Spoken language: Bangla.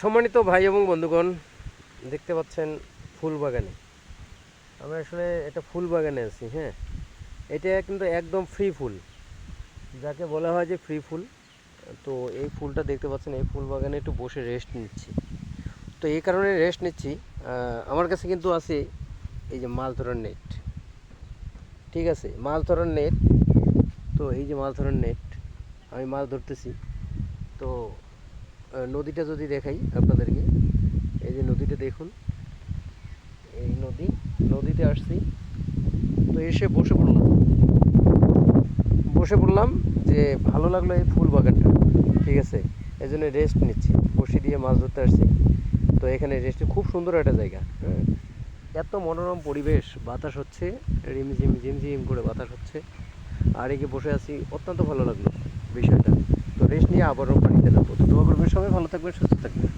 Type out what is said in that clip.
সম্মানিত ভাই এবং বন্ধুগণ, দেখতে পাচ্ছেন ফুল বাগানে। আমি আসলে এটা ফুল বাগানে আছি। হ্যাঁ, এটা কিন্তু একদম ফ্রি ফুল, যাকে বলা হয় যে ফ্রি ফুল। তো এই ফুলটা দেখতে পাচ্ছেন, এই ফুল বাগানে একটু বসে রেস্ট নিচ্ছি। তো এই কারণে রেস্ট নিচ্ছি, আমার কাছে কিন্তু আছে এই যে মাছ ধরার নেট। ঠিক আছে, মাছ ধরার নেট। তো এই যে মাছ ধরার নেট, আমি মাছ ধরতেছি। তো নদীটা যদি দেখাই আপনাদেরকে, এই যে নদীটা দেখুন, এই নদীতে আসছি। তো এসে বসে পড়লাম যে ভালো লাগলো এই ফুল বাগানটা। ঠিক আছে, এই জন্য রেস্ট নিচ্ছি, বসি দিয়ে মাছ ধরতে আসছি। তো এখানে রেস্টে খুব সুন্দর একটা জায়গা। হ্যাঁ, এত মনোরম পরিবেশ, বাতাস হচ্ছে, রিমঝিম ঝিমঝিম করে বাতাস হচ্ছে, আর একে বসে আছি, অত্যন্ত ভালো লাগলো বিষয়টা। তো রেস্ট নিয়ে আবারও পানিতে নামবো। তো দোয়া করবেন, সবাই ভালো থাকবেন, সুস্থ থাকবেন।